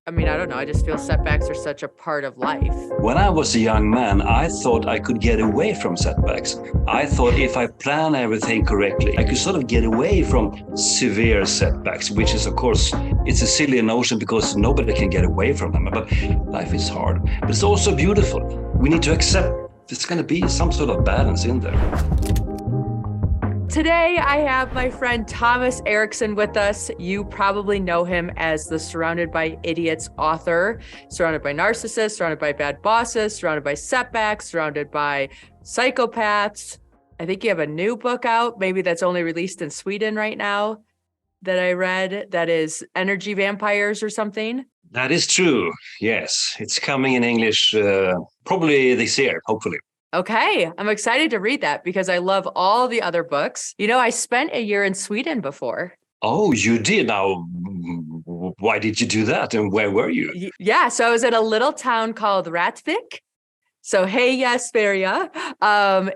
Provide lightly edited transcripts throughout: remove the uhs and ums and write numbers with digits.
I mean, I don't know. I just feel setbacks are such a part of life. When I was a young man, I thought I could get away from setbacks. I thought if I plan everything correctly, I could sort of get away from severe setbacks, which is, of course, it's a silly notion because nobody can get away from them. But life is hard, but it's also beautiful. We need to accept there's going to be some sort of balance in there. Today, I have my friend Thomas Erikson with us. You probably know him as the Surrounded by Idiots author, surrounded by narcissists, surrounded by bad bosses, surrounded by setbacks, surrounded by psychopaths. I think you have a new book out, maybe that's only released in Sweden right now, that I read, that is Energy Vampires or something. That is true. Yes, it's coming in English probably this year, hopefully. Okay, I'm excited to read that because I love all the other books. You know, I spent a year in Sweden before. Oh, you did? Now, why did you do that? And where were you? Yeah, so I was in a little town called Rättvik. So, Heja Sverige.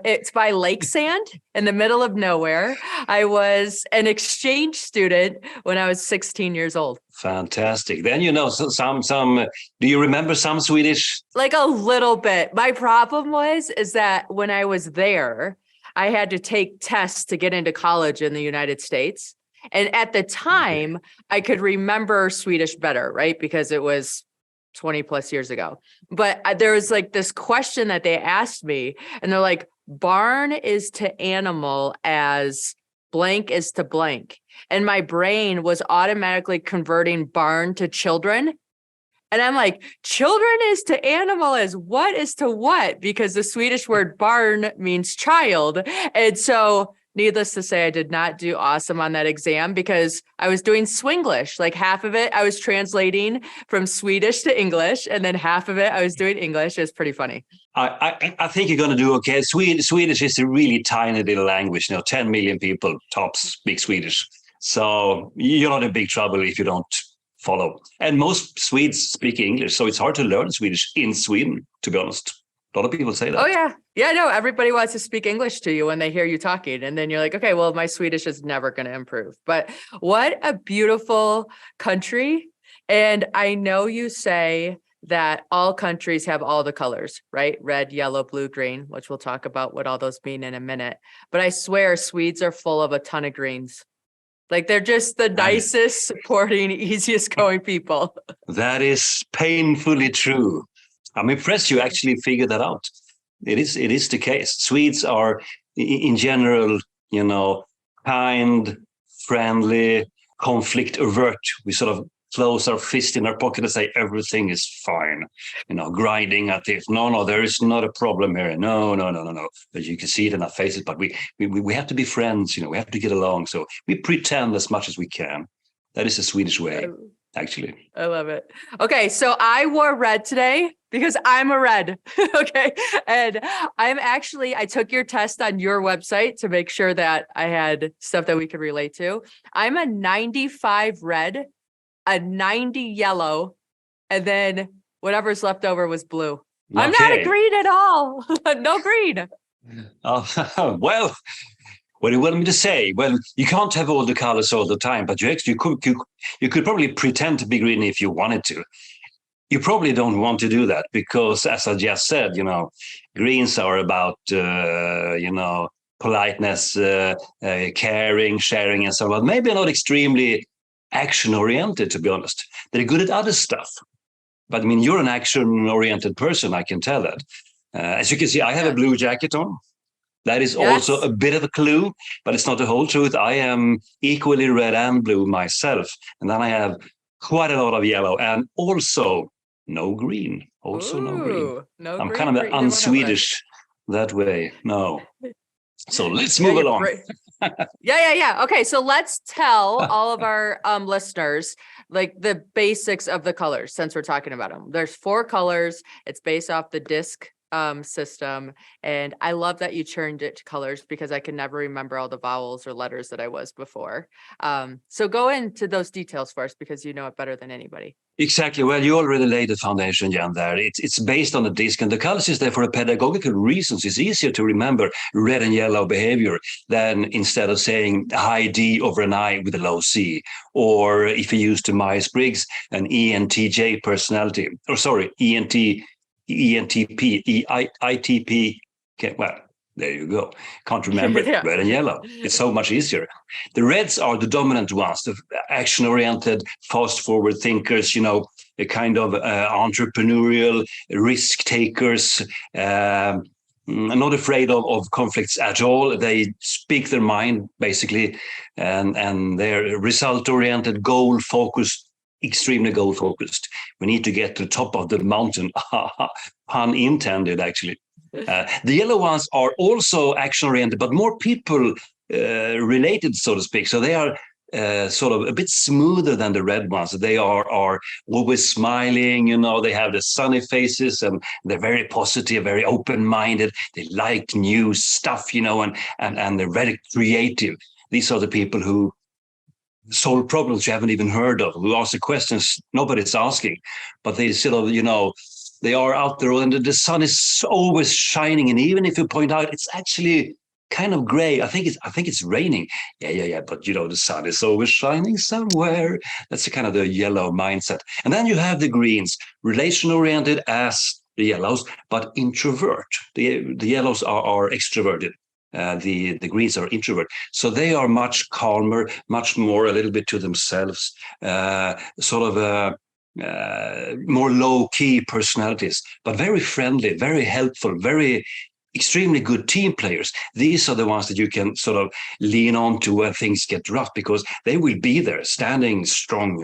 It's by Lake Sand in the middle of nowhere. I was an exchange student when I was 16 years old. Fantastic. Then you know some. Do you remember some Swedish? Like a little bit. My problem is that when I was there, I had to take tests to get into college in the United States. And at the time, I could remember Swedish better, right? Because it was 20 plus years ago. But there was like this question that they asked me, and they're like, barn is to animal as blank is to blank. And my brain was automatically converting barn to children. And I'm like, children is to animal as what is to what? Because the Swedish word barn means child. And so needless to say, I did not do awesome on that exam because I was doing Swinglish. Like half of it, I was translating from Swedish to English, and then half of it, I was doing English. It was pretty funny. I think you're going to do okay. Swedish is a really tiny little language. 10 million people tops speak Swedish. So you're not in big trouble if you don't follow. And most Swedes speak English, so it's hard to learn Swedish in Sweden, to be honest. A lot of people say that. Oh, yeah. Yeah, no, everybody wants to speak English to you when they hear you talking. And then you're like, okay, well, my Swedish is never going to improve. But what a beautiful country. And I know you say that all countries have all the colors, right? Red, yellow, blue, green, which we'll talk about what all those mean in a minute. But I swear Swedes are full of a ton of greens. Like they're just the nicest, supporting, easiest going people. That is painfully true. I'm impressed you actually figured that out. It is the case. Swedes are, in general, kind, friendly, conflict avert. We sort of close our fist in our pocket and say everything is fine. Grinding at it. No, there is not a problem here. No. But you can see it in our faces. But we have to be friends. We have to get along. So we pretend as much as we can. That is the Swedish way. Actually, I love it. Okay, so I wore red today because I'm a red. Okay. And I took your test on your website to make sure that I had stuff that we could relate to. I'm a 95 red, a 90 yellow, and then whatever's left over was blue. Okay. I'm not a green at all. No green. Well, what do you want me to say? Well, you can't have all the colors all the time, but you could probably pretend to be green if you wanted to. You probably don't want to do that because, as I just said, greens are about, politeness, caring, sharing, and so on. Maybe not extremely action-oriented, to be honest. They're good at other stuff. But, you're an action-oriented person, I can tell that. As you can see, I have a blue jacket on. That is also a bit of a clue, but it's not the whole truth. I am equally red and blue myself. And then I have quite a lot of yellow and also no green. No green. I'm kind of un-Swedish that way. No. So let's move along. Yeah. Okay, so let's tell all of our listeners like the basics of the colors since we're talking about them. There's 4 colors. It's based off the disc system. And I love that you turned it to colors because I could never remember all the vowels or letters that I was before. So go into those details for us because you know it better than anybody. Exactly. Well, you already laid the foundation, Jan, there. It's based on a disc, and the colors is there for a pedagogical reasons. It's easier to remember red and yellow behavior than instead of saying high D over an I with a low C, or if you use the Myers-Briggs, an ENTJ personality, or sorry, ENTP, ITP. Okay, well, there you go. Can't remember Yeah. red and yellow. It's so much easier. The reds are the dominant ones, the action-oriented, fast-forward thinkers, a kind of entrepreneurial risk takers, not afraid of conflicts at all. They speak their mind, basically, and they're result-oriented, goal-focused, extremely goal-focused. We need to get to the top of the mountain. Pun intended, actually. The yellow ones are also action-oriented, but more people related, so to speak. So they are sort of a bit smoother than the red ones. They are always smiling, they have the sunny faces, and they're very positive, very open-minded. They like new stuff, and they're very creative. These are the people who solve problems you haven't even heard of, who ask the questions nobody's asking, but they sort of, they are out there and the sun is always shining. And even if you point out it's actually kind of gray, I think it's raining. Yeah. But the sun is always shining somewhere. That's the kind of the yellow mindset. And then you have the greens, relation oriented as the yellows, but introvert. The yellows are extroverted. The greens are introvert. So they are much calmer, much more a little bit to themselves, more low-key personalities, but very friendly, very helpful, very extremely good team players. These are the ones that you can sort of lean on to when things get rough, because they will be there standing strong,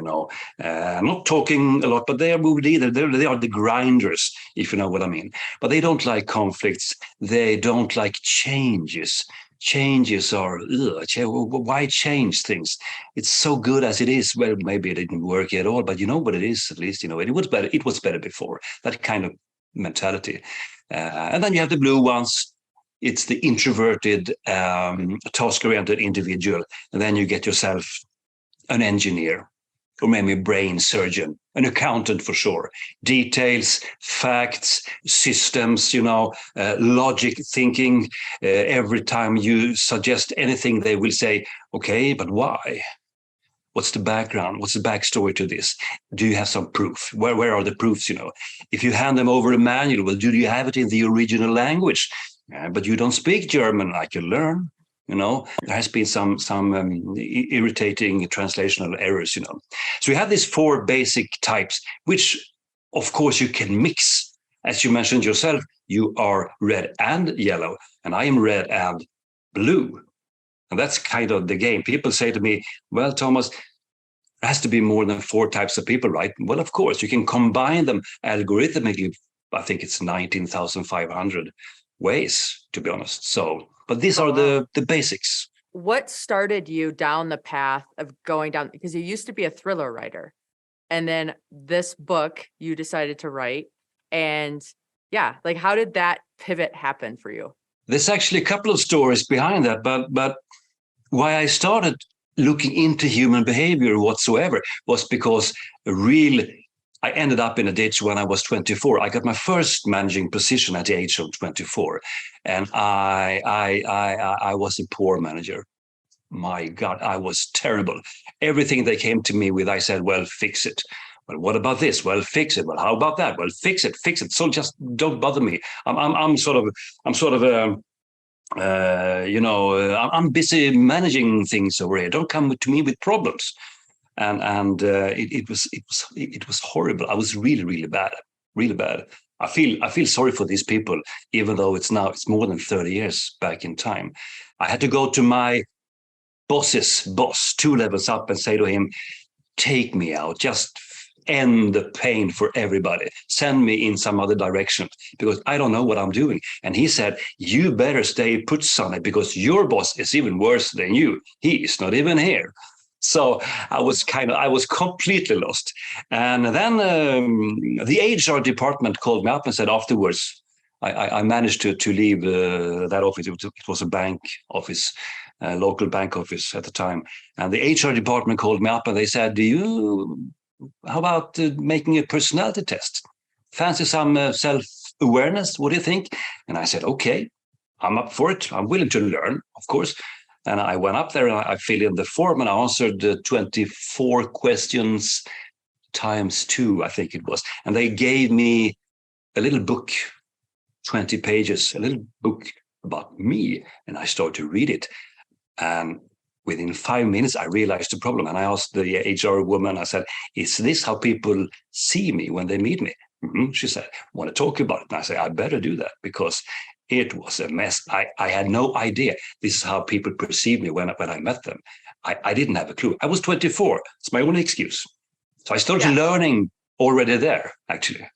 not talking a lot, but they are either. They are the grinders, if you know what I mean. But they don't like conflicts. They don't like changes. Changes are, why change things? It's so good as it is. Well, maybe it didn't work at all, but you know what it is, at least, it was better. It was better before. That kind of mentality. And then you have the blue ones. It's the introverted, task-oriented individual. And then you get yourself an engineer, or maybe a brain surgeon, an accountant for sure. Details, facts, systems, logic thinking. Every time you suggest anything, they will say, okay, but why? What's the background? What's the backstory to this? Do you have some proof? Where are the proofs? If you hand them over a manual, well, do you have it in the original language? But you don't speak German. I can learn. There has been some irritating translational errors. So you have these 4 basic types, which, of course, you can mix. As you mentioned yourself, you are red and yellow, and I am red and blue. And that's kind of the game. People say to me, well, Thomas, there has to be more than 4 types of people, right? Well, of course, you can combine them algorithmically. I think it's 19,500 ways, to be honest. So, but these are the basics. What started you down the path of going down? Because you used to be a thriller writer. And then this book you decided to write. And yeah, like how did that pivot happen for you? There's actually a couple of stories behind that, but why I started looking into human behavior whatsoever was because I ended up in a ditch when I was 24. I got my first managing position at the age of 24, and I was a poor manager. My God, I was terrible. Everything they came to me with, I said, well, fix it. Well, what about this? Well, fix it. Well, how about that? Well, fix it. So just don't bother me. I'm busy managing things over here. Don't come to me with problems. And it was horrible. I was really, really bad, really bad. I feel sorry for these people, even though it's more than 30 years back in time. I had to go to my boss's boss, 2 levels up, and say to him, take me out, just end the pain for everybody. Send me in some other direction because I don't know what I'm doing. And he said, you better stay put, Sonny, because your boss is even worse than you. He is not even here. So I was completely lost. And then the HR department called me up and said afterwards, I managed to leave that office. It was a bank office, a local bank office at the time. And the HR department called me up and they said, how about making a personality test? Fancy some self-awareness? What do you think? And I said, okay, I'm up for it. I'm willing to learn, of course. And I went up there and I filled in the form and I answered 24 questions times 2, I think it was. And they gave me a little book, 20 pages, a little book about me. And I started to read it. And within 5 minutes, I realized the problem. And I asked the HR woman, I said, is this how people see me when they meet me? Mm-hmm. She said, want to talk about it? And I said, I better do that because it was a mess. I had no idea this is how people perceive me when I met them. I didn't have a clue. I was 24. It's my only excuse. So I started learning already there, actually.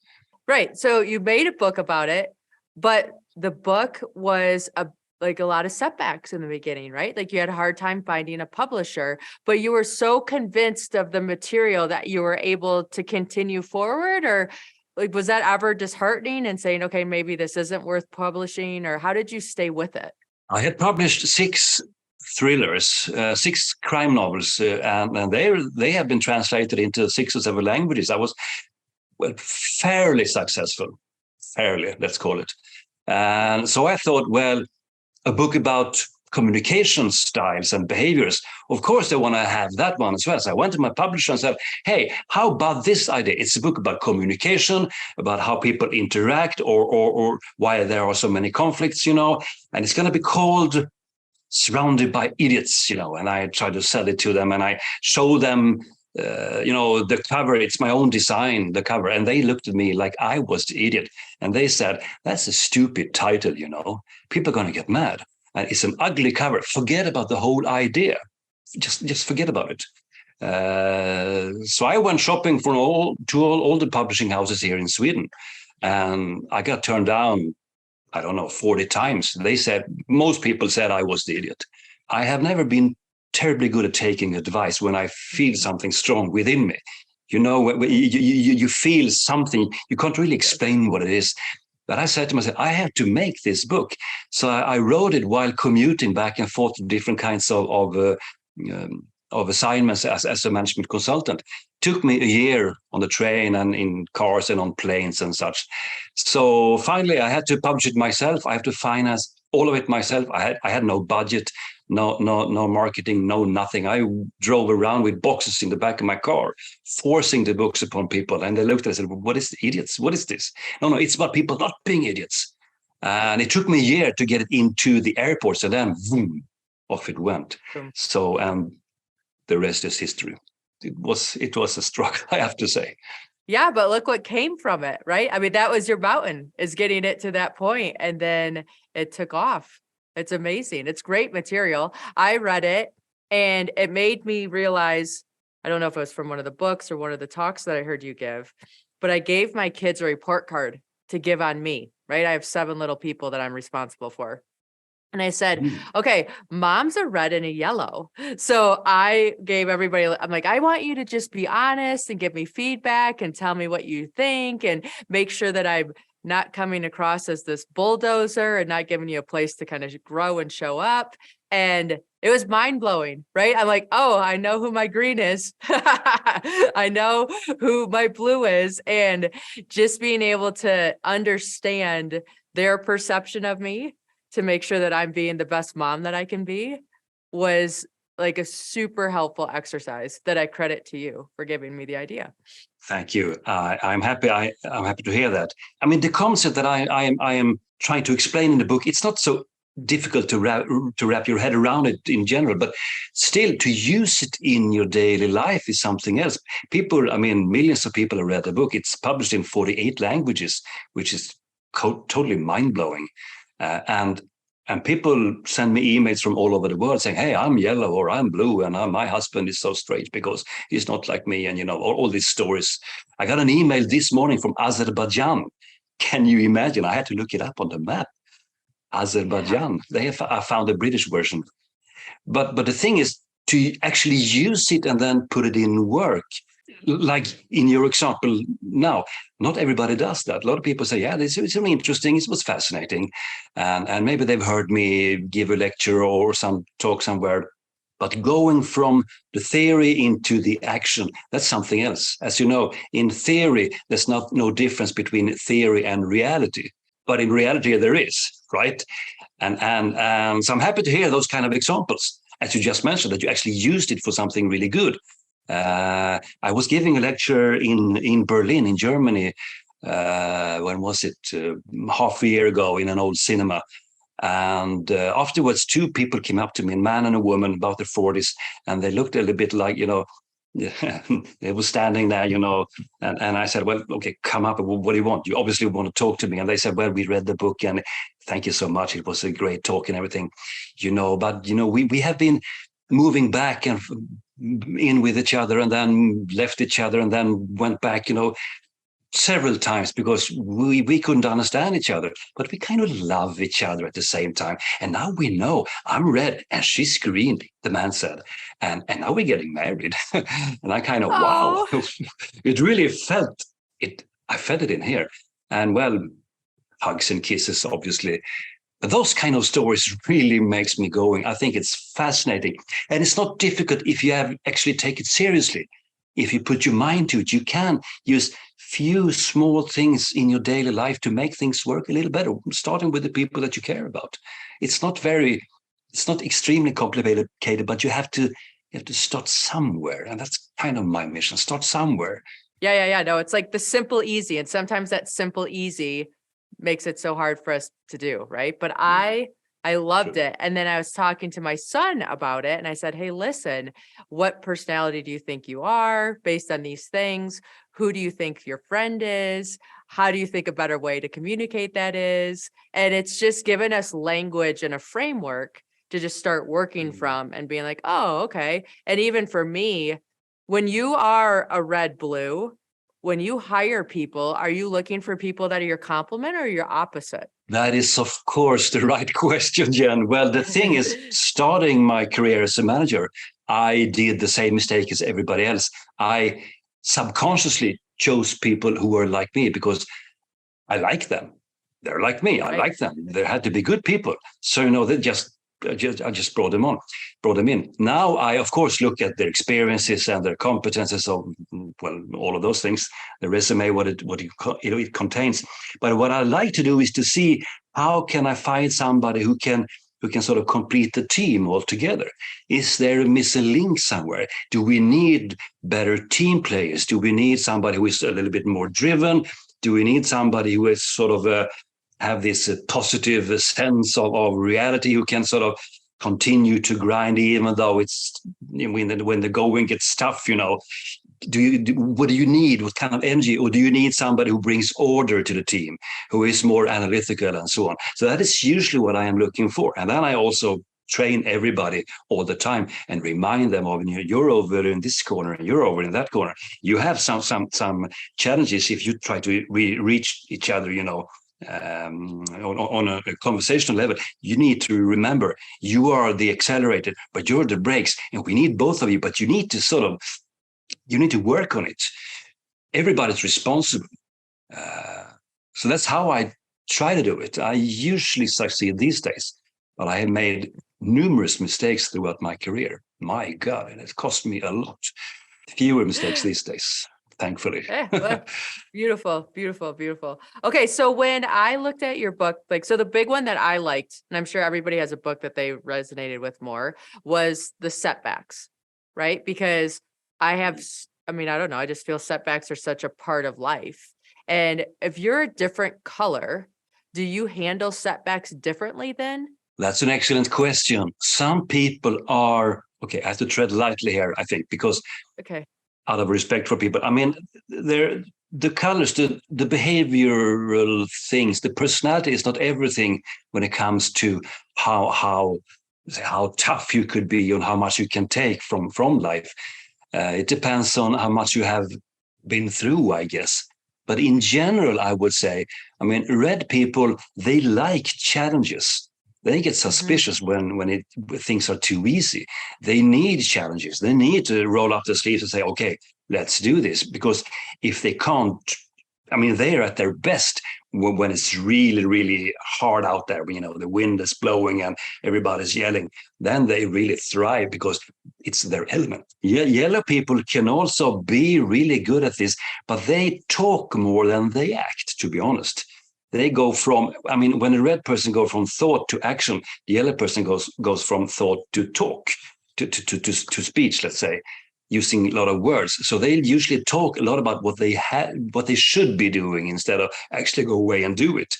Right. So you made a book about it, but the book was a lot of setbacks in the beginning, right? Like you had a hard time finding a publisher, but you were so convinced of the material that you were able to continue forward, or like, was that ever disheartening and saying, okay, maybe this isn't worth publishing, or how did you stay with it? I had published 6 thrillers, 6 crime novels, and they have been translated into 6 or 7 languages. I was fairly successful, let's call it. And so I thought, well, a book about communication styles and behaviors, of course they want to have that one as well. So I went to my publisher and said, hey, how about this idea? It's a book about communication, about how people interact, or why there are so many conflicts, and it's going to be called Surrounded by Idiots, and I tried to sell it to them and I showed them the cover. It's my own design, the cover, and they looked at me like I was the idiot, and they said, that's a stupid title, people are going to get mad, and it's an ugly cover. Forget about the whole idea. Just forget about it. So I went shopping for all the publishing houses here in Sweden, and I got turned down, I don't know, 40 times. Most people said I was the idiot. I have never been terribly good at taking advice when I feel something strong within me. You feel something, you can't really explain what it is. But I said to myself, I have to make this book. So I wrote it while commuting back and forth to different kinds of assignments as a management consultant. Took me a year on the train and in cars and on planes and such. So finally, I had to publish it myself. I have to finance all of it myself. I had no budget, no marketing, no nothing. I drove around with boxes in the back of my car, forcing the books upon people. And they looked at it and said, what is idiots? What is this? No, it's about people not being idiots. And it took me a year to get it into the airports, and then boom, off it went. So, and the rest is history. It was a struggle, I have to say. Yeah, but look what came from it, right? I mean, that was your mountain, is getting it to that point, and then it took off. It's amazing. It's great material. I read it and it made me realize, I don't know if it was from one of the books or one of the talks that I heard you give, but I gave my kids a report card to give on me, right? I have 7 little people that I'm responsible for. And I said, okay, mom's a red and a yellow. So I gave everybody, I'm like, I want you to just be honest and give me feedback and tell me what you think, and make sure that I'm not coming across as this bulldozer and not giving you a place to kind of grow and show up. And it was mind blowing, right? I'm like, oh, I know who my green is. I know who my blue is. And just being able to understand their perception of me to make sure that I'm being the best mom that I can be was like a super helpful exercise that I credit to you for giving me the idea. Thank you. I'm happy. I'm happy to hear that. I mean, the concept that I am trying to explain in the book, it's not so difficult to wrap your head around it in general, but still to use it in your daily life is something else. Millions of people have read the book. It's published in 48 languages, which is totally mind-blowing. And people send me emails from all over the world saying, hey, I'm yellow or I'm blue, and my husband is so strange because he's not like me. And, all these stories. I got an email this morning from Azerbaijan. Can you imagine? I had to look it up on the map. Azerbaijan. Yeah. I found the British version. But the thing is to actually use it and then put it in work. like in your example now, not everybody does that. A lot of people say, yeah, this is really interesting. It was fascinating. And maybe they've heard me give a lecture or some talk somewhere. But going from the theory into the action, that's something else. As you know, in theory, there's no difference between theory and reality. But in reality, there is, right? And so I'm happy to hear those kind of examples, as you just mentioned, that you actually used it for something really good. I was giving a lecture in Berlin, in Germany. When was it? Half a year ago, in an old cinema. And afterwards, two people came up to me, a man and a woman, about their 40s, and they looked a little bit like, they were standing there, and I said, well, okay, come up. What do you want? You obviously want to talk to me. And they said, well, we read the book and thank you so much. It was a great talk and everything, but, we have been moving back and in with each other and then left each other and then went back, several times because we couldn't understand each other, but we kind of love each other at the same time. And now we know I'm red and she's green, the man said. And now we're getting married. And I kind of, wow, it really felt it. I felt it in here. And well, hugs and kisses, obviously. But those kind of stories really makes me going. I think it's fascinating. And it's not difficult if you have actually take it seriously. If you put your mind to it, you can use few small things in your daily life to make things work a little better, starting with the people that you care about. It's not extremely complicated, but you have to start somewhere. And that's kind of my mission. Start somewhere. Yeah. No, it's like the simple, easy. And sometimes that simple, easy makes it so hard for us to do, right? But I loved it. And then I was talking to my son about it and I said, hey, listen, what personality do you think you are based on these things? Who do you think your friend is? How do you think a better way to communicate that is? And it's just given us language and a framework to just start working from and being like, oh, okay. And even for me, when you are a red blue, when you hire people, are you looking for people that are your complement or your opposite? That is, of course, the right question, Jenn. Well, the thing is, starting my career as a manager, I did the same mistake as everybody else. I subconsciously chose people who were like me because I like them. They're like me. I like them. There had to be good people. So, they I just brought them in. Now I, of course, look at their experiences and their competences of, well, all of those things, the resume, what it contains. But what I like to do is to see how can I find somebody who can sort of complete the team altogether. Is there a missing link somewhere? Do we need better team players? Do we need somebody who is a little bit more driven? Do we need somebody who is sort of have this positive sense of reality, who can sort of continue to grind even though it's when the going gets tough, what do you need? What kind of energy? Or do you need somebody who brings order to the team, who is more analytical and so on? So that is usually what I am looking for. And then I also train everybody all the time and remind them of, you're over in this corner and you're over in that corner. You have some challenges if you try to reach each other, on a conversational level. You need to remember you are the accelerator, but you're the brakes, and we need both of you. But you need to work on it. Everybody's responsible. So that's how I try to do it. I usually succeed these days, but I have made numerous mistakes throughout my career. My God, and it cost me a lot. Fewer mistakes these days, thankfully. Well, beautiful. Okay, so when I looked at your book, so the big one that I liked, and I'm sure everybody has a book that they resonated with more, was the setbacks, right? Because I don't know, I just feel setbacks are such a part of life. And if you're a different color, do you handle setbacks differently then? That's an excellent question. Some people are, okay, I have to tread lightly here, I think, because out of respect for people, the colors, the behavioral things, the personality is not everything when it comes to how tough you could be and how much you can take from life. It depends on how much you have been through, I guess. But in general, I would say, red people, they like challenges. They get suspicious when things are too easy. They need challenges. They need to roll up their sleeves and say, okay, let's do this. Because if they can't, I mean, they're at their best when it's really, really hard out there. You know, the wind is blowing and everybody's yelling. Then they really thrive because it's their element. Yellow people can also be really good at this, but they talk more than they act, to be honest. They go from, I mean, when a red person goes from thought to action, the yellow person goes from thought to talk, to speech, let's say, using a lot of words. So they usually talk a lot about what they should be doing instead of actually go away and do it.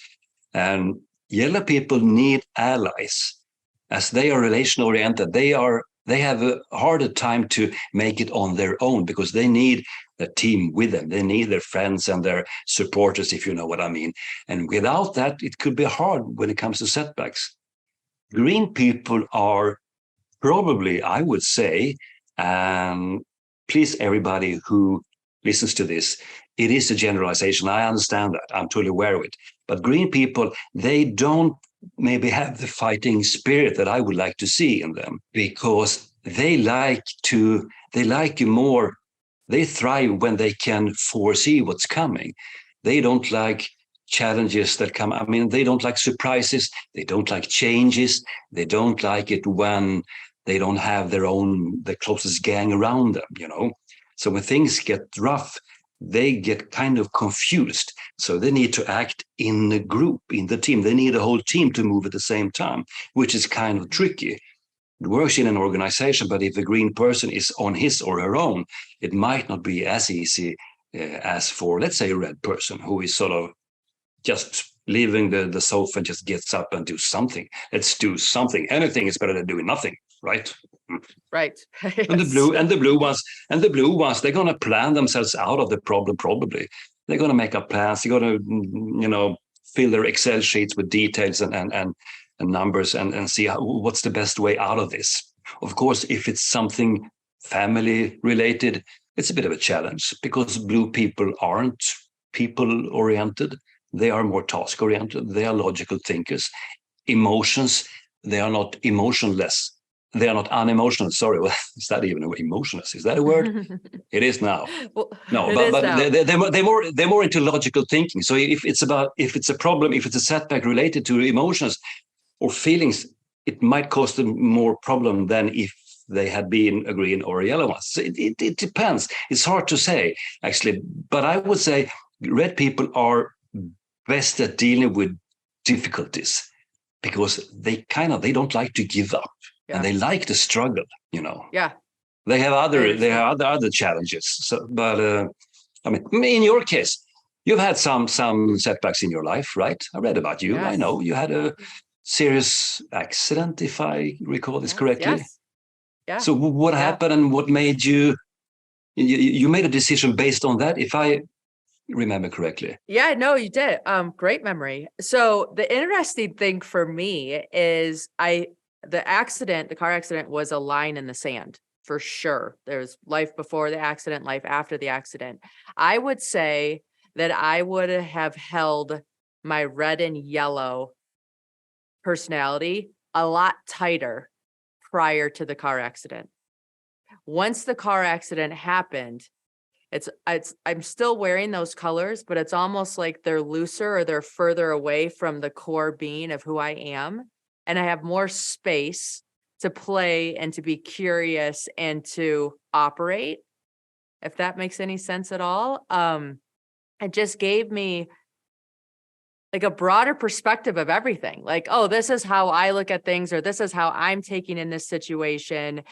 And yellow people need allies, as they are relation oriented. They have a harder time to make it on their own because they need a team with them. They need their friends and their supporters, if you know what I mean. And without that, it could be hard when it comes to setbacks. Green people are probably, I would say, please, everybody who listens to this, it is a generalization. I understand that. I'm totally aware of it. But green people, they don't maybe have the fighting spirit that I would like to see in them, because they thrive when they can foresee what's coming. They don't like challenges that come. I mean, they don't like surprises. They don't like changes. They don't like it when they don't have the closest gang around them, you know. So when things get rough, they get kind of confused. So they need to act in a group, in the team. They need a whole team to move at the same time, which is kind of tricky. It works in an organization, but if a green person is on his or her own, it might not be as easy as for, let's say, a red person who is sort of just leaving the sofa and just gets up and do something. Let's do something. Anything is better than doing nothing, right? Right. Yes. And the blue ones, they're going to plan themselves out of the problem. Probably they're going to make up plans. They're going to, fill their Excel sheets with details and numbers and see what's the best way out of this. Of course, if it's something family related, it's a bit of a challenge because blue people aren't people oriented. They are more task oriented. They are logical thinkers. Emotions, they are not emotionless. They are not unemotional. Sorry, well, is that even a word? Emotionless? Is that a word? It is now. Well, No, it is but now. they're more into logical thinking. So if it's a problem, if it's a setback related to emotions or feelings, it might cause them more problem than if they had been a green or a yellow one. So it depends. It's hard to say, actually. But I would say red people are best at dealing with difficulties because they don't like to give up. Yeah. And they like to struggle, you know. Yeah. They have other challenges. So, but I mean, in your case, you've had some setbacks in your life, right? I read about you. Yes. I know you had a serious accident, if I recall this correctly. Yes. Yeah. So what happened and what made you made a decision based on that, if I remember correctly? Yeah, no, you did. Great memory. So the interesting thing for me is the car accident was a line in the sand for sure. There's life before the accident, life after the accident. I would say that I would have held my red and yellow personality a lot tighter prior to the car accident. Once the car accident happened, I'm still wearing those colors, but it's almost like they're looser or they're further away from the core being of who I am. And I have more space to play and to be curious and to operate, if that makes any sense at all. It just gave me like a broader perspective of everything. Like, oh, this is how I look at things, or this is how I'm taking in this situation.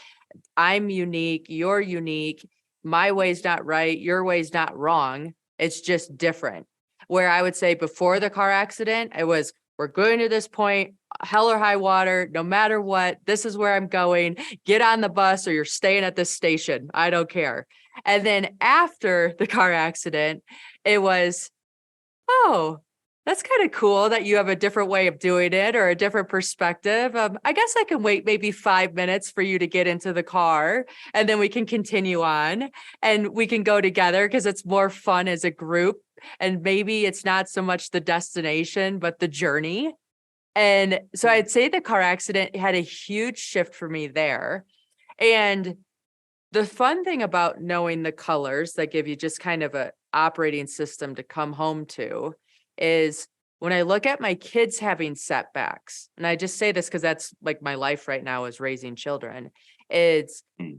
I'm unique. You're unique. My way's not right. Your way's not wrong. It's just different. Where I would say before the car accident, it was, we're going to this point, hell or high water, no matter what, this is where I'm going. Get on the bus or you're staying at this station. I don't care. And then after the car accident, it was, oh, that's kind of cool that you have a different way of doing it or a different perspective. I guess I can wait maybe 5 minutes for you to get into the car and then we can continue on and we can go together because it's more fun as a group. And maybe it's not so much the destination, but the journey. And so I'd say the car accident had a huge shift for me there. And The fun thing about knowing the colors that give you just kind of a operating system to come home to is when I look at my kids having setbacks, and I just say this because that's like my life right now is raising children. It's Mm.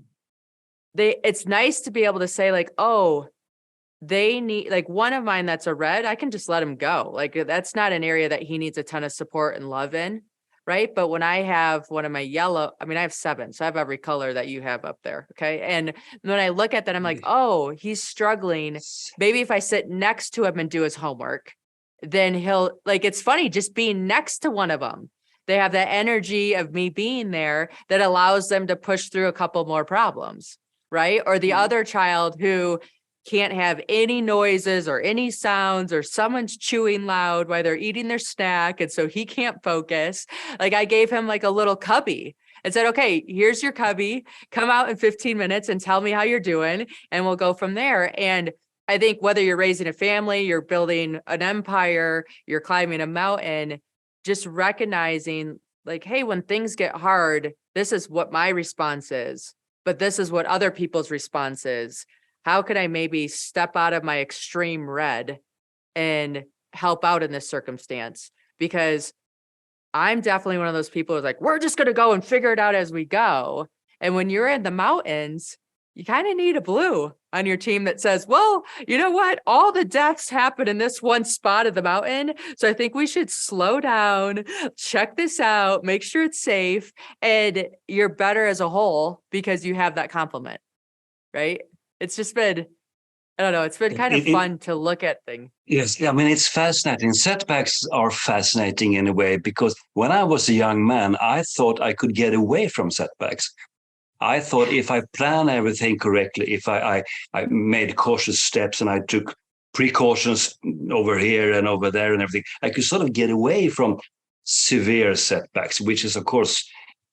it's nice to be able to say, like, oh, they need, like, one of mine that's a red, I can just let him go. Like, that's not an area that he needs a ton of support and love in, right? But when I have one of my yellow, I mean, I have 7, so I have every color that you have up there, okay? And when I look at that, I'm like, oh, he's struggling. Maybe if I sit next to him and do his homework, then he'll, like, it's funny just being next to one of them. They have that energy of me being there that allows them to push through a couple more problems, right? Or the other child who can't have any noises or any sounds, or someone's chewing loud while they're eating their snack, and so he can't focus. Like, I gave him like a little cubby and said, okay, here's your cubby. Come out in 15 minutes and tell me how you're doing, and we'll go from there. And I think whether you're raising a family, you're building an empire, you're climbing a mountain, just recognizing, like, hey, when things get hard, this is what my response is, but this is what other people's response is. How can I maybe step out of my extreme red and help out in this circumstance? Because I'm definitely one of those people who's like, we're just going to go and figure it out as we go. And when you're in the mountains, you kind of need a blue on your team that says, well, you know what? All the deaths happen in this one spot of the mountain. So I think we should slow down, check this out, make sure it's safe. And you're better as a whole because you have that complement, right? It's just been, I don't know, it's been kind of fun to look at things. Yes, I mean, it's fascinating. Setbacks are fascinating in a way because when I was a young man, I thought I could get away from setbacks. I thought if I plan everything correctly, if I made cautious steps and I took precautions over here and over there and everything, I could sort of get away from severe setbacks, which is, of course,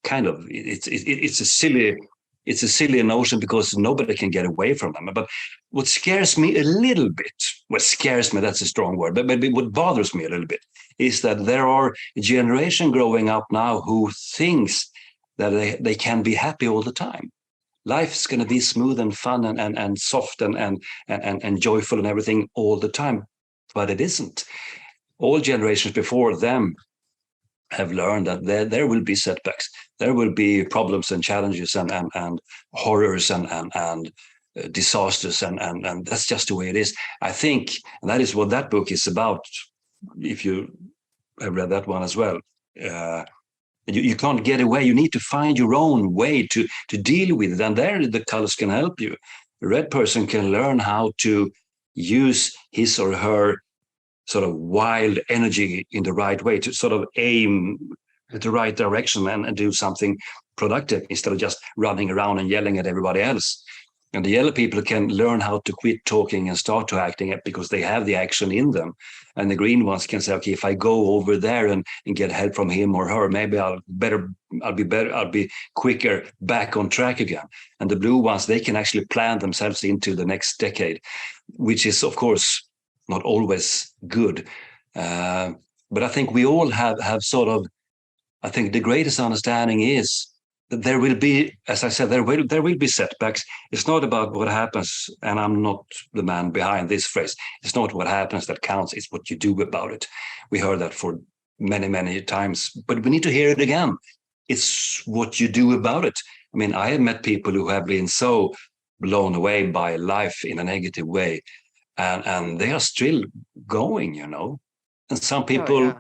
kind of, it's a silly notion because nobody can get away from them. But what scares me a little bit, what scares me, that's a strong word, but maybe what bothers me a little bit is that there are a generation growing up now who thinks that they can be happy all the time. Life's going to be smooth and fun and soft and joyful and everything all the time, but it isn't. All generations before them have learned that there will be setbacks, there will be problems and challenges and horrors and disasters, and that's just the way it is. I think that is what that book is about. If you have read that one as well, you can't get away. You need to find your own way to deal with it, and there the colors can help you. A red person can learn how to use his or her sort of wild energy in the right way, to sort of aim at the right direction and do something productive instead of just running around and yelling at everybody else. And the yellow people can learn how to quit talking and start to acting it because they have the action in them. And the green ones can say, okay, if I go over there and get help from him or her, maybe I'll be quicker back on track again. And the blue ones, they can actually plan themselves into the next decade, which is, of course, not always good. But I think we all have sort of, I think the greatest understanding is that there will be, as I said, there will be setbacks. It's not about what happens, and I'm not the man behind this phrase. It's not what happens that counts, it's what you do about it. We heard that for many, many times, but we need to hear it again. It's what you do about it. I mean, I have met people who have been so blown away by life in a negative way, and they are still going, you know. And some people,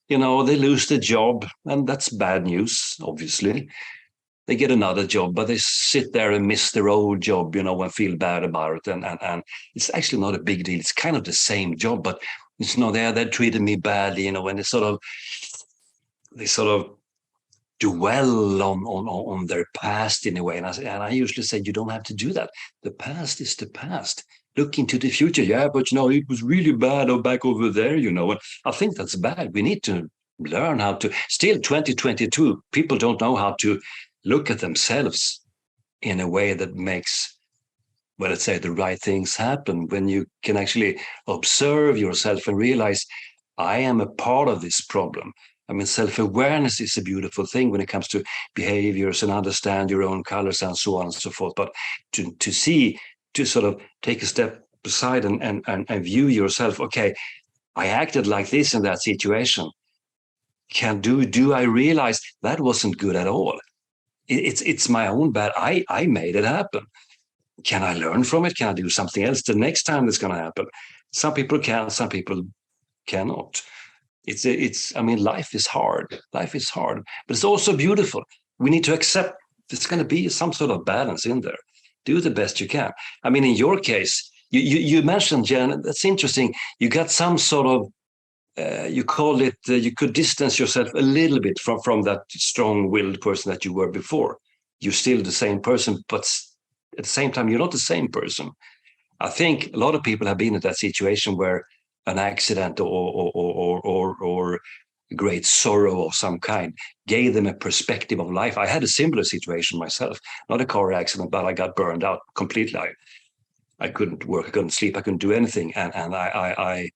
you know, they lose their job, and that's bad news, obviously. They get another job, but they sit there and miss their old job, you know, and feel bad about it. And it's actually not a big deal. It's kind of the same job, but it's not there. They treated me badly, you know, and they sort of dwell on their past in a way. And I usually say, you don't have to do that. The past is the past. Look into the future. Yeah, but you know, it was really bad back over there, you know. And I think that's bad. We need to learn how to, still 2022, people don't know how to look at themselves in a way that makes, well, let's say, the right things happen. When you can actually observe yourself and realize, I am a part of this problem. I mean, self-awareness is a beautiful thing when it comes to behaviors and understand your own colors and so on and so forth. But to sort of take a step aside and view yourself, okay, I acted like this in that situation. Do I realize that wasn't good at all? It's my own bad. I made it happen. Can I learn from it? Can I do something else the next time that's going to happen? Some people can, some people cannot. I mean, life is hard. Life is hard, but it's also beautiful. We need to accept there's going to be some sort of balance in there. Do the best you can. I mean, in your case, you mentioned, Jenn, that's interesting. You got some sort of, you call it, you could distance yourself a little bit from that strong-willed person that you were before. You're still the same person, but at the same time, you're not the same person. I think a lot of people have been in that situation where an accident or great sorrow of some kind gave them a perspective of life. I had a similar situation myself, not a car accident, but I got burned out completely. I couldn't work, I couldn't sleep, I couldn't do anything, and I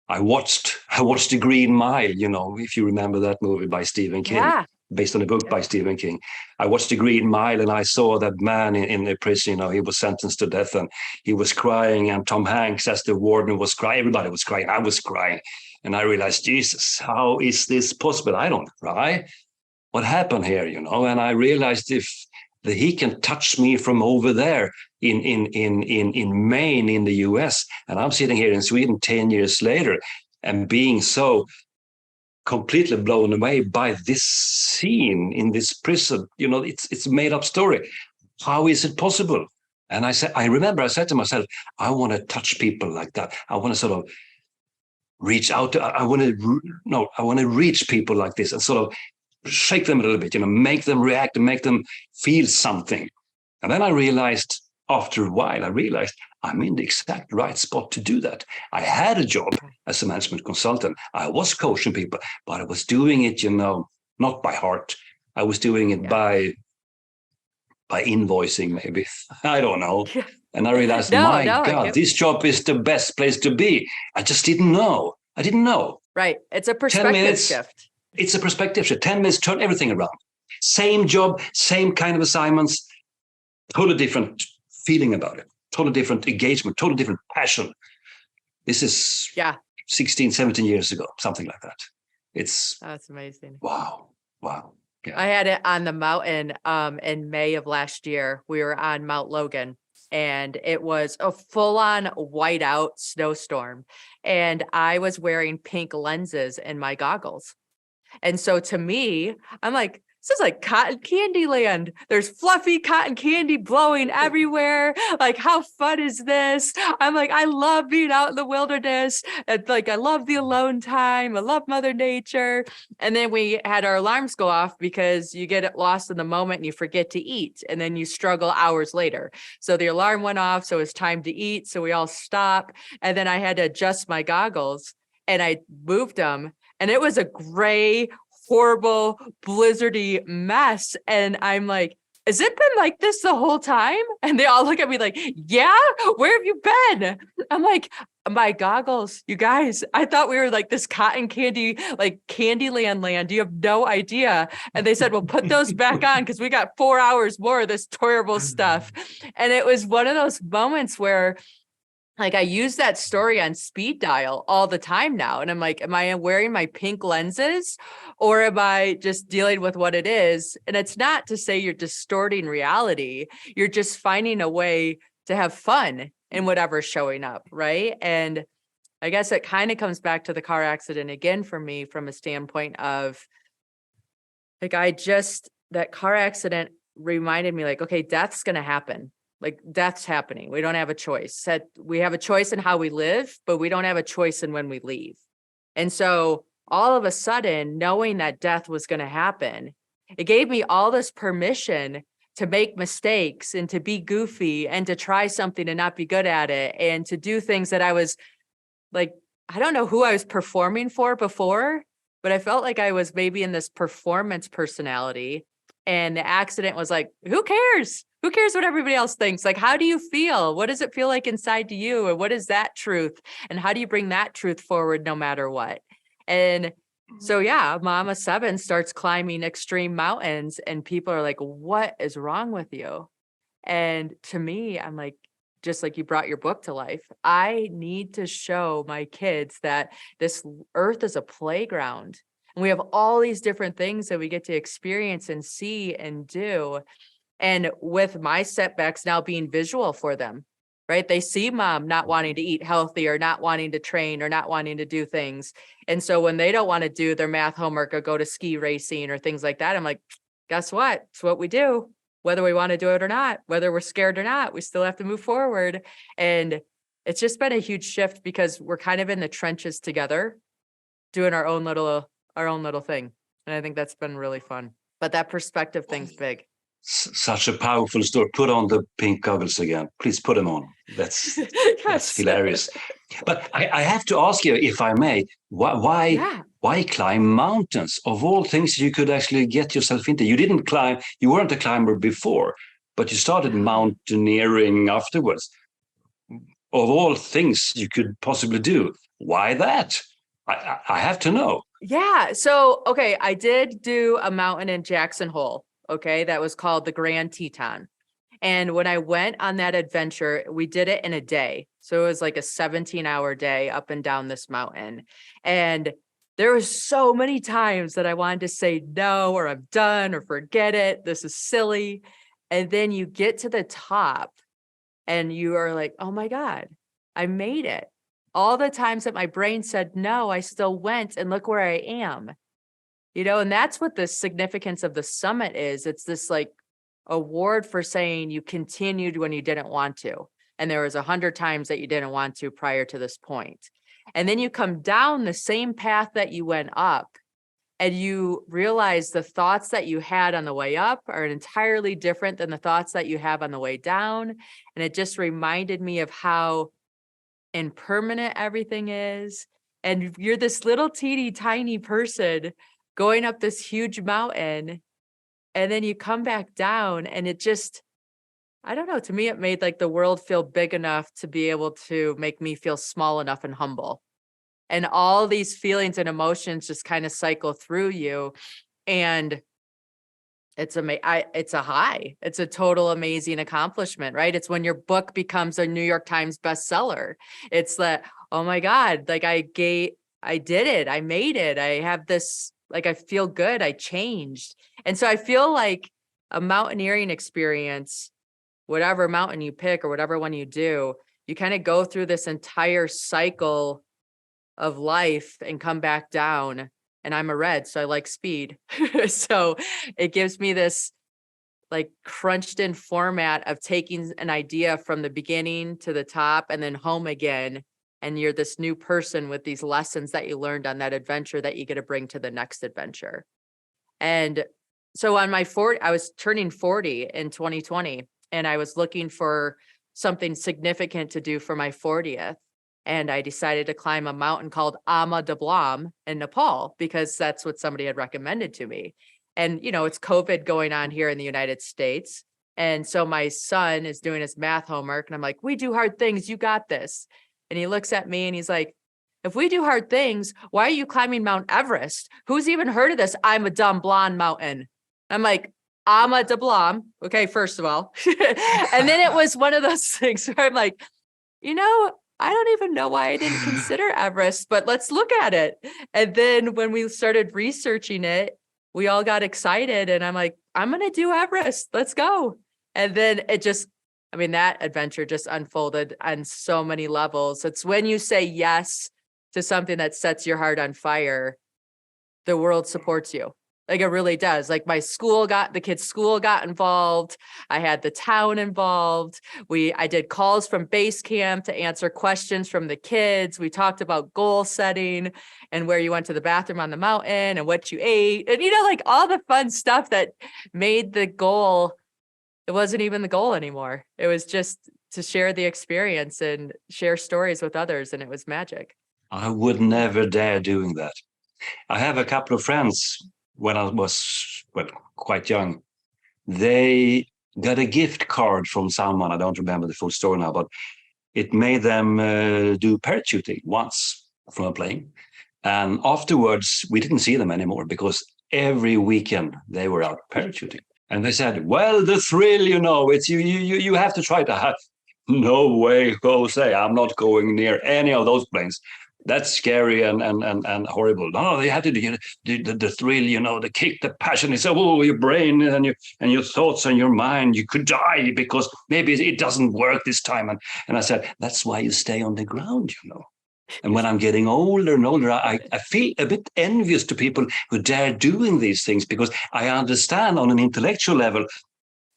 watched The Green Mile. You know, if you remember that movie by Stephen King. Yeah. Based on a book by Stephen King. I watched The Green Mile and I saw that man in the prison, you know, he was sentenced to death and he was crying, and Tom Hanks as the warden was crying. Everybody was crying. I was crying. And I realized, Jesus, how is this possible? I don't cry. What happened here, you know? And I realized that he can touch me from over there in Maine, in the US, and I'm sitting here in Sweden 10 years later and being so completely blown away by this scene in this prison. You know, it's a made up story. How is it possible? And I remember I said to myself, I want to touch people like that. I want to sort of reach out. I want to reach people like this and sort of shake them a little bit, you know, make them react and make them feel something. And then I realized, after a while, I'm in the exact right spot to do that. I had a job as a management consultant. I was coaching people, but I was doing it, you know, not by heart. I was doing it by invoicing, maybe. I don't know. And I realized, my God, this job is the best place to be. I just didn't know. I didn't know. Right. It's a perspective shift. It's a perspective shift. 10 minutes, turn everything around. Same job, same kind of assignments, totally different feeling about it, totally different engagement, totally different passion. This is 16, 17 years ago, something like that. That's amazing. Wow. Yeah. I had it on the mountain in May of last year. We were on Mount Logan, and it was a full-on whiteout snowstorm. And I was wearing pink lenses in my goggles. And so to me, I'm like, this is like cotton candy land. There's fluffy cotton candy blowing everywhere. Like, how fun is this? I'm like, I love being out in the wilderness. And like, I love the alone time. I love Mother Nature. And then we had our alarms go off because you get lost in the moment and you forget to eat. And then you struggle hours later. So the alarm went off. So it's time to eat. So we all stop. And then I had to adjust my goggles and I moved them. And it was a gray, horrible, blizzardy mess. And I'm like, has it been like this the whole time? And they all look at me like, yeah, where have you been? I'm like, my goggles, you guys, I thought we were like this cotton candy, like Candyland land. You have no idea. And they said, well, put those back on because we got 4 hours more of this terrible stuff. And it was one of those moments where like I use that story on speed dial all the time now. And I'm like, am I wearing my pink lenses or am I just dealing with what it is? And it's not to say you're distorting reality. You're just finding a way to have fun in whatever's showing up. Right. And I guess it kind of comes back to the car accident again for me from a standpoint of like, that car accident reminded me like, okay, death's going to happen. Like death's happening. We don't have a choice. We have a choice in how we live, but we don't have a choice in when we leave. And so all of a sudden, knowing that death was going to happen, it gave me all this permission to make mistakes and to be goofy and to try something and not be good at it and to do things that I was like, I don't know who I was performing for before, but I felt like I was maybe in this performance personality. And the accident was like, who cares? Who cares what everybody else thinks? Like, how do you feel? What does it feel like inside to you? And what is that truth? And how do you bring that truth forward no matter what? And So yeah, Mama Seven starts climbing extreme mountains and people are like, what is wrong with you? And to me, I'm like, just like you brought your book to life, I need to show my kids that this earth is a playground. And we have all these different things that we get to experience and see and do. And with my setbacks now being visual for them, right? They see mom not wanting to eat healthy or not wanting to train or not wanting to do things. And so when they don't want to do their math homework or go to ski racing or things like that, I'm like, guess what? It's what we do, whether we want to do it or not, whether we're scared or not, we still have to move forward. And it's just been a huge shift because we're kind of in the trenches together, doing our own little thing. And I think that's been really fun. But that perspective thing's big. Such a powerful story. Put on the pink goggles again. Please put them on. That's Yes. hilarious. But I have to ask you, if I may, Yeah. why climb mountains? Of all things you could actually get yourself into. You didn't climb, you weren't a climber before, but you started mountaineering afterwards. Of all things you could possibly do, why that? I have to know. Yeah. So, okay, I did do a mountain in Jackson Hole. Okay. That was called the Grand Teton. And when I went on that adventure, we did it in a day. So it was like a 17-hour day up and down this mountain. And there was so many times that I wanted to say no, or I'm done, or forget it. This is silly. And then you get to the top and you are like, oh my God, I made it. All the times that my brain said no, I still went, and look where I am. And that's what the significance of the summit is. It's this like award for saying you continued when you didn't want to. And there was 100 times that you didn't want to prior to this point. And then you come down the same path that you went up, and you realize the thoughts that you had on the way up are entirely different than the thoughts that you have on the way down. And it just reminded me of how impermanent everything is. And you're this little teeny tiny person going up this huge mountain, and then you come back down, and it just, I don't know, to me, it made like the world feel big enough to be able to make me feel small enough and humble. And all these feelings and emotions just kind of cycle through you. And it's it's a high. It's a total amazing accomplishment, right? It's when your book becomes a New York Times bestseller. It's that, oh my God, like I did it. I made it. I have this, like, I feel good. I changed. And so I feel like a mountaineering experience, whatever mountain you pick or whatever one you do, you kind of go through this entire cycle of life and come back down. And I'm a red, so I like speed. So it gives me this like crunched in format of taking an idea from the beginning to the top and then home again. And you're this new person with these lessons that you learned on that adventure that you get to bring to the next adventure. And so on my 40, I was turning 40 in 2020, and I was looking for something significant to do for my 40th. And I decided to climb a mountain called Ama Dablam in Nepal because that's what somebody had recommended to me. And, it's COVID going on here in the United States. And so my son is doing his math homework, and I'm like, we do hard things. You got this. And he looks at me and he's like, if we do hard things, why are you climbing Mount Everest? Who's even heard of this? I'm a dumb blonde mountain. I'm like, Ama Dablam. Okay, first of all. And then it was one of those things where I'm like, I don't even know why I didn't consider Everest, but let's look at it. And then when we started researching it, we all got excited, and I'm like, I'm going to do Everest. Let's go. And then that adventure just unfolded on so many levels. It's when you say yes to something that sets your heart on fire, the world supports you. Like it really does. Like the kids' school got involved. I had the town involved. I did calls from base camp to answer questions from the kids. We talked about goal setting and where you went to the bathroom on the mountain and what you ate. And, like all the fun stuff that made the goal. It wasn't even the goal anymore. It was just to share the experience and share stories with others. And it was magic. I would never dare doing that. I have a couple of friends when I was quite young. They got a gift card from someone. I don't remember the full story now, but it made them do parachuting once from a plane. And afterwards, we didn't see them anymore because every weekend they were out parachuting. And they said, well, the thrill, it's you have to try to have. No way, Jose, I'm not going near any of those planes. That's scary and horrible. No, they have to do the thrill, the kick, the passion. It's your brain and your thoughts and your mind. You could die because maybe it doesn't work this time. And I said, that's why you stay on the ground, And when I'm getting older and older, I feel a bit envious to people who dare doing these things because I understand on an intellectual level,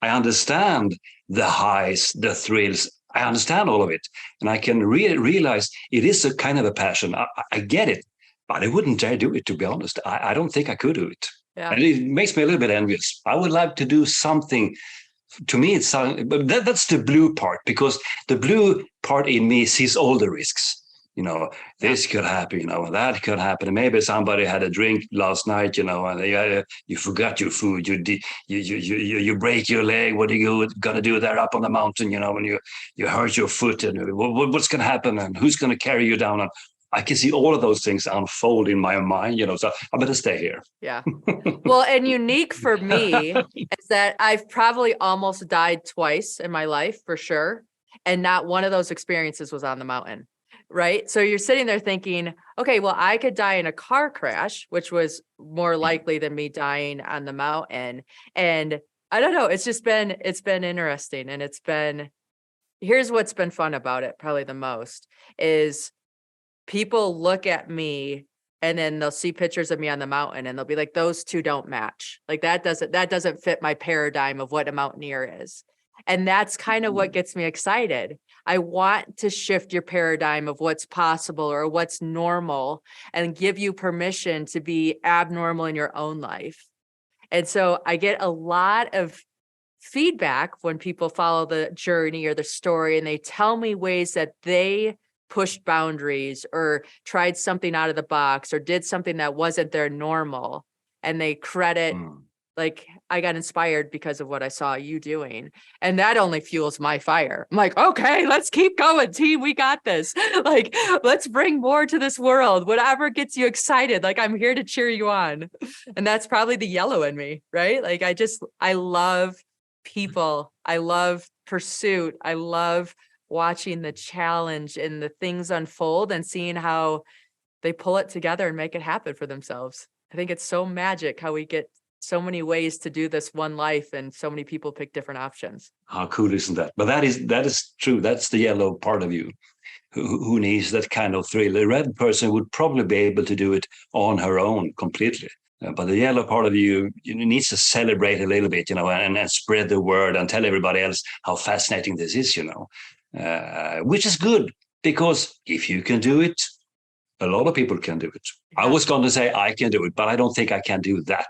I understand the highs, the thrills. I understand all of it. And I can realize it is a kind of a passion. I get it, but I wouldn't dare do it, to be honest. I don't think I could do it. Yeah. And it makes me a little bit envious. I would like to do something. To me, but that's the blue part, because the blue part in me sees all the risks. This could happen, that could happen. And maybe somebody had a drink last night, and you forgot your food. You break your leg. What are you gonna do there up on the mountain? When you hurt your foot, and what's gonna happen, and who's gonna carry you down? And I can see all of those things unfold in my mind, so I better stay here. Yeah. Well, and unique for me is that I've probably almost died twice in my life, for sure. And not one of those experiences was on the mountain. Right. So you're sitting there thinking, okay, well, I could die in a car crash, which was more likely than me dying on the mountain. And I don't know, it's been interesting. And here's what's been fun about it, probably the most, is people look at me and then they'll see pictures of me on the mountain and they'll be like, those two don't match. Like that doesn't fit my paradigm of what a mountaineer is. And that's kind of what gets me excited. I want to shift your paradigm of what's possible or what's normal and give you permission to be abnormal in your own life. And so I get a lot of feedback when people follow the journey or the story and they tell me ways that they pushed boundaries or tried something out of the box or did something that wasn't their normal. And they credit like, I got inspired because of what I saw you doing. And that only fuels my fire. I'm like, okay, let's keep going, team. We got this. Like, let's bring more to this world. Whatever gets you excited. Like, I'm here to cheer you on. And that's probably the yellow in me, right? Like, I love people. I love pursuit. I love watching the challenge and the things unfold and seeing how they pull it together and make it happen for themselves. I think it's so magic how we get so many ways to do this one life and so many people pick different options. How cool isn't that? But that is true. That's the yellow part of you who needs that kind of thrill. The red person would probably be able to do it on her own completely. But the yellow part of you needs to celebrate a little bit, and spread the word and tell everybody else how fascinating this is, which is good, because if you can do it, a lot of people can do it. Yeah. I was going to say I can do it, but I don't think I can do that.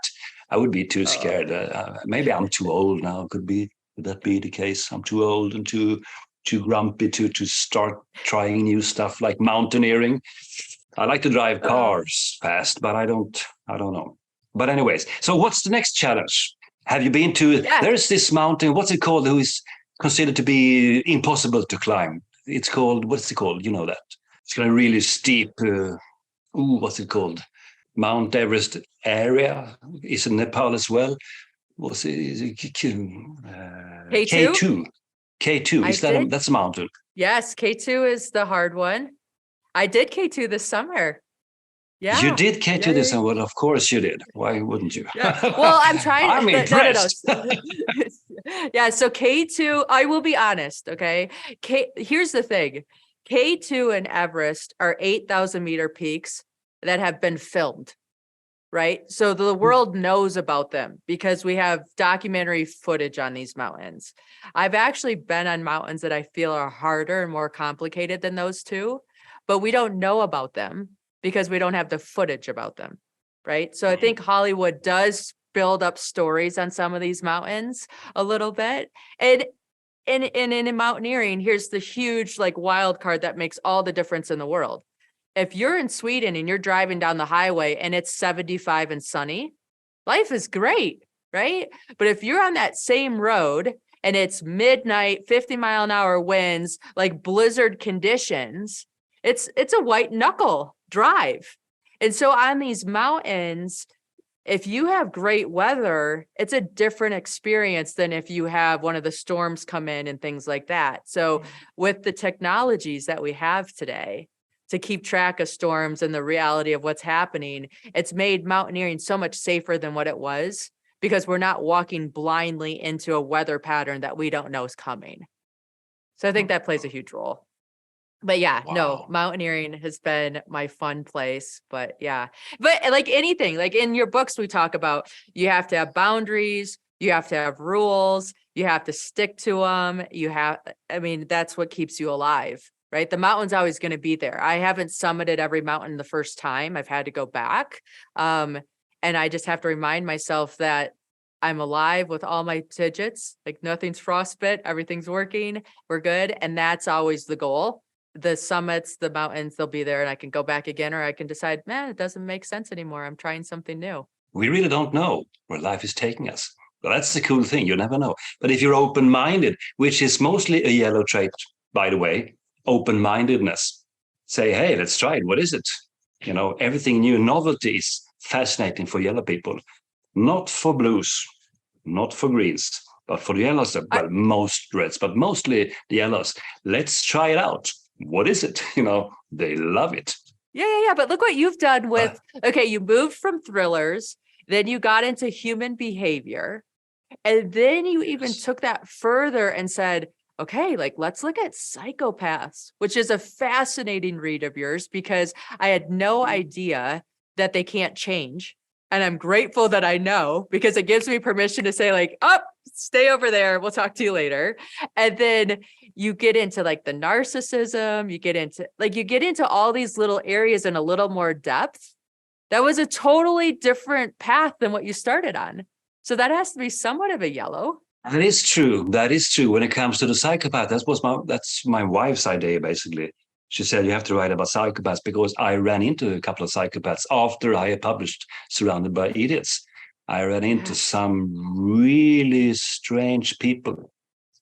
I would be too scared. Maybe I'm too old now. Could that be the case? I'm too old and too grumpy to start trying new stuff like mountaineering. I like to drive cars fast, but I don't know. But anyways, so what's the next challenge? Have you been to? Yeah. There's this mountain. What's it called? Who is considered to be impossible to climb? It's called. What's it called? You know that. It's got a really steep. What's it called? Mount Everest area is in Nepal as well. What's it? Is it K2? K2. That's a mountain. Yes, K2 is the hard one. I did K2 this summer. Yeah. You did K2 this summer? Well, of course you did. Why wouldn't you? Yeah. Well, I'm trying. I'm impressed. No. Yeah, so K2, I will be honest, okay? Here's the thing. K2 and Everest are 8,000 meter peaks that have been filmed, right? So the world knows about them because we have documentary footage on these mountains. I've actually been on mountains that I feel are harder and more complicated than those two, but we don't know about them because we don't have the footage about them, right? So I think Hollywood does build up stories on some of these mountains a little bit. And in mountaineering, here's the huge wild card that makes all the difference in the world. If you're in Sweden and you're driving down the highway and it's 75 and sunny, life is great, right? But if you're on that same road and it's midnight, 50-mile-an-hour winds, like blizzard conditions, it's a white knuckle drive. And so on these mountains, if you have great weather, it's a different experience than if you have one of the storms come in and things like that. So with the technologies that we have today to keep track of storms and the reality of what's happening, it's made mountaineering so much safer than what it was, because we're not walking blindly into a weather pattern that we don't know is coming. So I think that plays a huge role. But yeah, no, Wow. mountaineering has been my fun place. But yeah, but like anything, like in your books, we talk about you have to have boundaries, you have to have rules, you have to stick to them. I mean, that's what keeps you alive, right? The mountain's always going to be there. I haven't summited every mountain the first time. I've had to go back. And I just have to remind myself that I'm alive with all my digits, like nothing's frostbite, everything's working, we're good. And that's always the goal. The summits, the mountains, they'll be there and I can go back again, or I can decide, man, it doesn't make sense anymore. I'm trying something new. We really don't know where life is taking us. Well, that's the cool thing. You never know. But if you're open-minded, which is mostly a yellow trait, by the way, open-mindedness, say, hey, let's try it. What is it? You know, everything new, novelty is fascinating for yellow people, not for blues, not for greens, but for the yellows. Well, most reds, but mostly the yellows. Let's try it out. What is it? You know, they love it. Yeah. But look what you've done with, okay, you moved from thrillers, then you got into human behavior, and then you even took that further and said, okay, like let's look at psychopaths, which is a fascinating read of yours, because I had no idea that they can't change. And I'm grateful that I know, because it gives me permission to say like, oh, stay over there. We'll talk to you later. And then you get into like the narcissism, you get into all these little areas in a little more depth. That was a totally different path than what you started on. So that has to be somewhat of a yellow. That is true. That is true. When it comes to the psychopath, that's my wife's idea, basically. She said, you have to write about psychopaths, because I ran into a couple of psychopaths after I had published Surrounded by Idiots. I ran into some really strange people.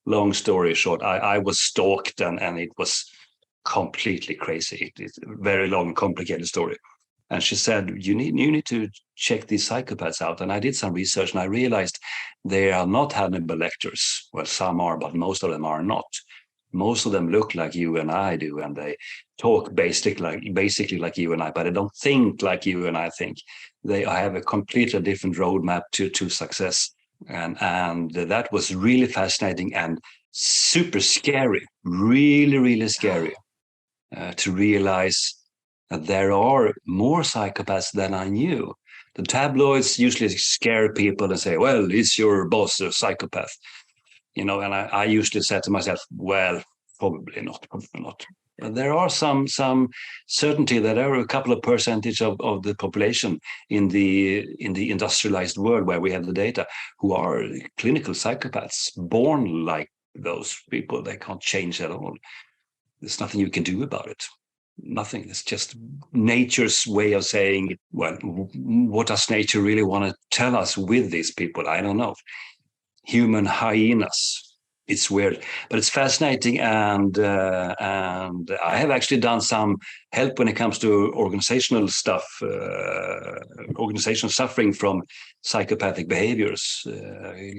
Long story short, I was stalked and it was completely crazy. It's a very long, complicated story. And she said, you need to check these psychopaths out. And I did some research and I realized they are not Hannibal Lecters. Well, some are, but most of them are not. Most of them look like you and I do, and they talk basically like you and I, but they don't think like you and I think. They have a completely different roadmap to success. And that was really fascinating and super scary, really, really scary to realize that there are more psychopaths than I knew. The tabloids usually scare people and say, well, is your boss a psychopath? You know, and I usually said to myself, well, probably not. But there are some certainty that there are a couple of percentage of the population in the industrialized world where we have the data who are clinical psychopaths, born like those people. They can't change at all. There's nothing you can do about it. Nothing. It's just nature's way of saying, well, what does nature really want to tell us with these people? I don't know. Human hyenas. It's weird, but it's fascinating, and I have actually done some help when it comes to organizational stuff, organizational suffering from psychopathic behaviors,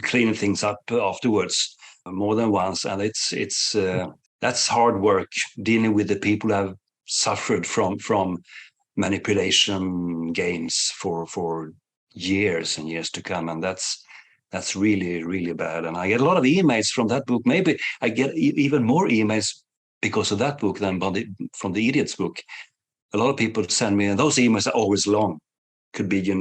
cleaning things up afterwards more than once, and it's that's hard work, dealing with the people who have suffered from manipulation games for years and years to come, and that's really, really bad. And I get a lot of emails from that book. Maybe I get even more emails because of that book than from the Idiots book. A lot of people send me, and those emails are always long. Could be, 3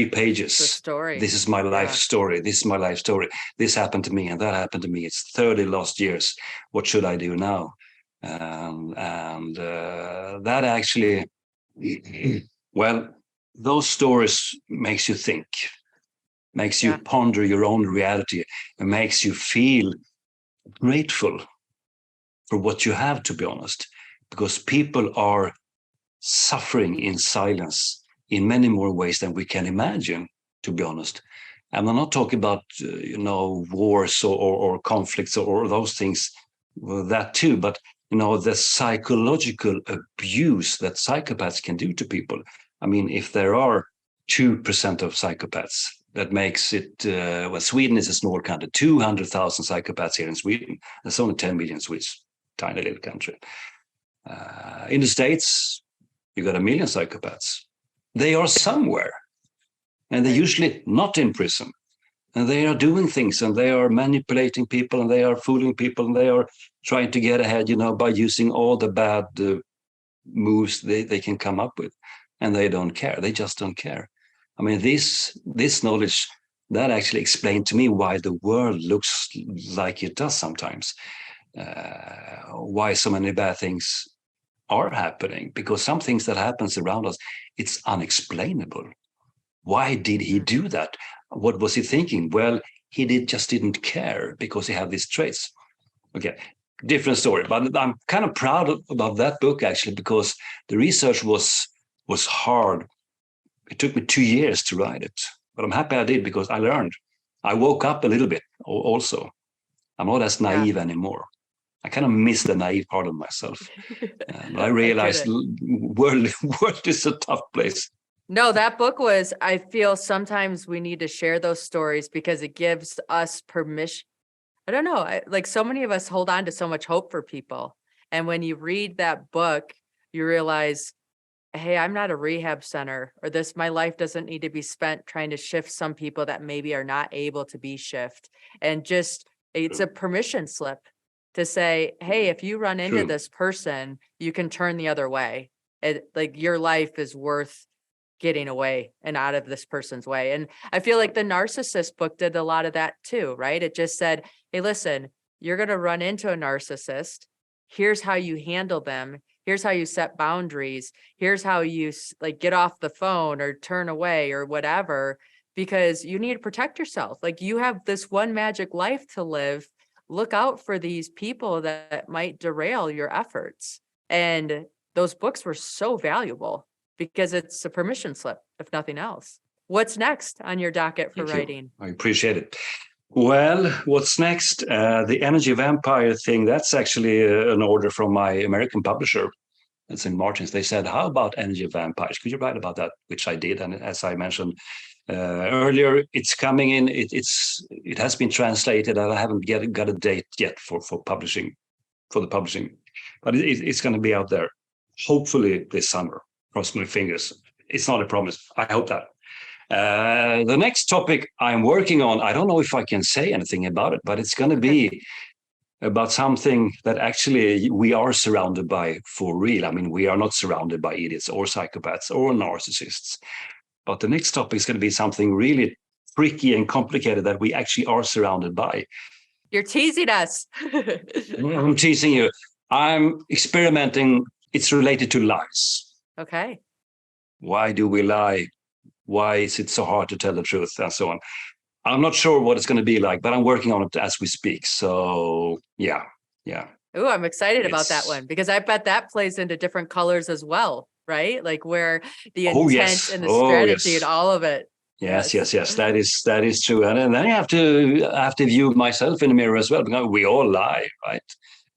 pages. The story. This is my life story. This is my life story. This happened to me and that happened to me. It's 30 lost years. What should I do now? And that actually, well, those stories makes you think. Makes you ponder your own reality, and makes you feel grateful for what you have, to be honest, because people are suffering in silence in many more ways than we can imagine, to be honest. And I'm not talking about, wars or conflicts or those things, well, that too, but the psychological abuse that psychopaths can do to people. I mean, if there are 2% of psychopaths, that makes it, Sweden is a small country, 200,000 psychopaths here in Sweden. There's only 10 million Swedes, tiny little country. In the States, you got 1 million psychopaths. They are somewhere, and they're usually not in prison. And they are doing things, and they are manipulating people, and they are fooling people, and they are trying to get ahead, by using all the bad moves they can come up with. And they don't care. They just don't care. I mean, this knowledge, that actually explained to me why the world looks like it does sometimes. Why so many bad things are happening. Because some things that happens around us, it's unexplainable. Why did he do that? What was he thinking? Well, he just didn't care because he had these traits. Okay, different story. But I'm kind of proud about that book, actually, because the research was hard. It took me 2 years to write it, but I'm happy I did because I learned. I woke up a little bit also. I'm not as naive anymore. I kind of miss the naive part of myself. And I realized world is a tough place. No, that book I feel sometimes we need to share those stories because it gives us permission. I don't know. Like so many of us hold on to so much hope for people. And when you read that book, you realize, hey, I'm not a rehab center, or my life doesn't need to be spent trying to shift some people that maybe are not able to be shift. And it's a permission slip to say, hey, if you run into this person, you can turn the other way. Like your life is worth getting away and out of this person's way. And I feel like the narcissist book did a lot of that too, right? It just said, hey, listen, you're going to run into a narcissist. Here's how you handle them. Here's how you set boundaries. Here's how you get off the phone or turn away or whatever, because you need to protect yourself. Like you have this one magic life to live. Look out for these people that might derail your efforts. And those books were so valuable because it's a permission slip, if nothing else. What's next on your docket for writing? I appreciate it. Well, what's next? The Energy Vampire thing, that's actually an order from my American publisher at St. Martin's. They said, how about Energy Vampires? Could you write about that? Which I did. And as I mentioned earlier, it's coming in. It has been translated, and I haven't got a date yet for the publishing. But it's going to be out there, hopefully this summer. Cross my fingers. It's not a promise. I hope that. The next topic I'm working on, I don't know if I can say anything about it, but it's going to be about something that actually we are surrounded by for real. I mean, we are not surrounded by idiots or psychopaths or narcissists. But the next topic is going to be something really tricky and complicated that we actually are surrounded by. You're teasing us. I'm teasing you. I'm experimenting. It's related to lies. Okay. Why do we lie? Why is it so hard to tell the truth, and so on? I'm not sure what it's going to be like, but I'm working on it as we speak. So yeah. Oh, I'm excited about that one, because I bet that plays into different colors as well, right? Like where the intent and the strategy and all of it. Yes. That is true. And then I have to view myself in the mirror as well, because we all lie, right?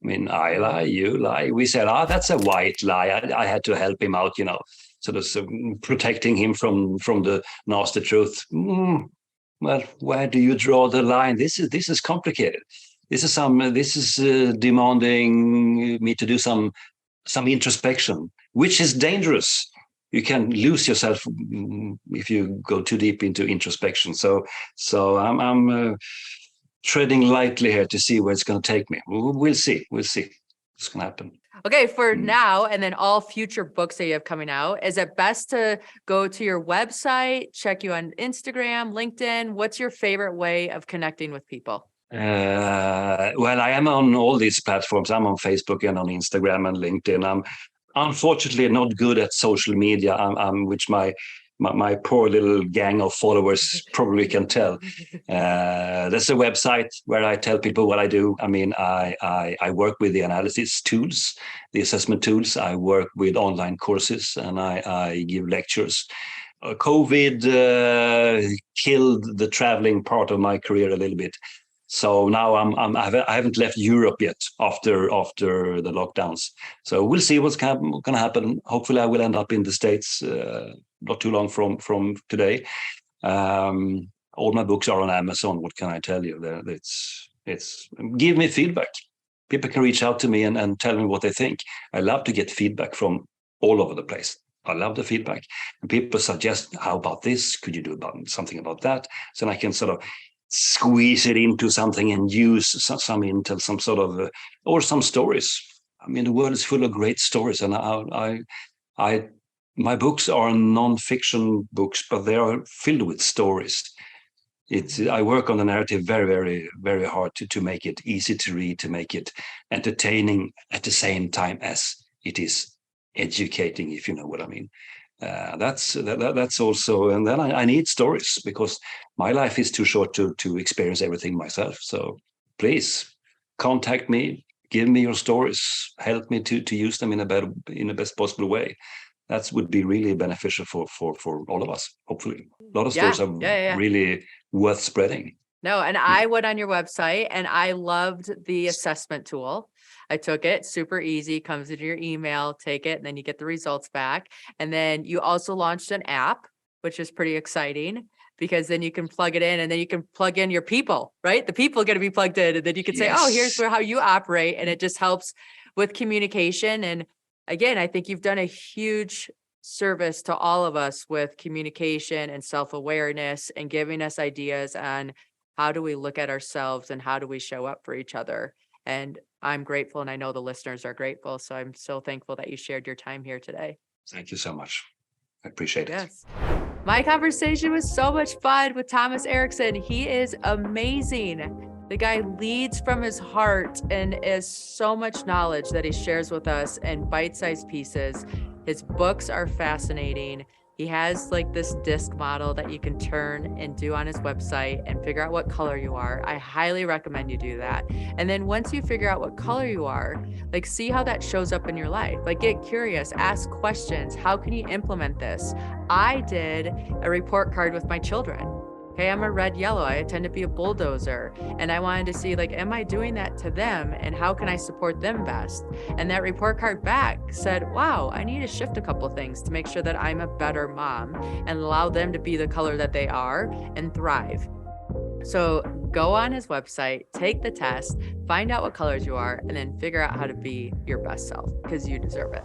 I mean, I lie, you lie. We said, that's a white lie. I had to help him out, sort of protecting him from the nasty truth. Well, where do you draw the line? This is complicated. This is demanding me to do some introspection, which is dangerous. You can lose yourself if you go too deep into introspection. So I'm treading lightly here to see where it's going to take me. We'll see what's going to happen. Okay, for now, and then all future books that you have coming out, is it best to go to your website, check you on Instagram, LinkedIn? What's your favorite way of connecting with people? Well, I am on all these platforms. I'm on Facebook and on Instagram and LinkedIn. I'm unfortunately not good at social media, which my poor little gang of followers probably can tell. There's a website where I tell people what I do. I mean, I work with the analysis tools, the assessment tools. I work with online courses, and I give lectures. COVID killed the traveling part of my career a little bit. So now I haven't left Europe yet after the lockdowns. So we'll see what's going to happen. Hopefully, I will end up in the States not too long from today. All my books are on Amazon. What can I tell you? It's give me feedback. People can reach out to me and tell me what they think. I love to get feedback from all over the place. I love the feedback. And people suggest, how about this? Could you do something about that? So I can sort of squeeze it into something and use some intel, some sort of, or some stories. I mean, the world is full of great stories, and my books are non-fiction books, but they are filled with stories. I work on the narrative very, very, very hard to make it easy to read, to make it entertaining at the same time as it is educating, if you know what I mean. That's also, and then I need stories, because my life is too short to experience everything myself. So please contact me, give me your stories, help me to use them in the best possible way. That would be really beneficial for all of us, hopefully. A lot of stories are really worth spreading. No, and I went on your website and I loved the assessment tool. I took it, super easy, comes into your email, take it, and then you get the results back. And then you also launched an app, which is pretty exciting, because then you can plug it in and then you can plug in your people, right? The people are going to be plugged in, and then you can say, oh, here's how you operate. And it just helps with communication. And again, I think you've done a huge service to all of us with communication and self-awareness and giving us ideas on how do we look at ourselves and how do we show up for each other. And I'm grateful, and I know the listeners are grateful. So I'm so thankful that you shared your time here today. Thank you so much. I appreciate it. Yes. My conversation was so much fun with Thomas Erikson. He is amazing. The guy leads from his heart and is so much knowledge that he shares with us in bite-sized pieces. His books are fascinating. He has like this disc model that you can turn and do on his website and figure out what color you are. I highly recommend you do that. And then once you figure out what color you are, like see how that shows up in your life. Like get curious, ask questions. How can you implement this? I did a report card with my children. Okay, I'm a red yellow. I tend to be a bulldozer. And I wanted to see, like, am I doing that to them? And how can I support them best? And that report card back said, wow, I need to shift a couple things to make sure that I'm a better mom and allow them to be the color that they are and thrive. So go on his website, take the test, find out what colors you are, and then figure out how to be your best self, because you deserve it.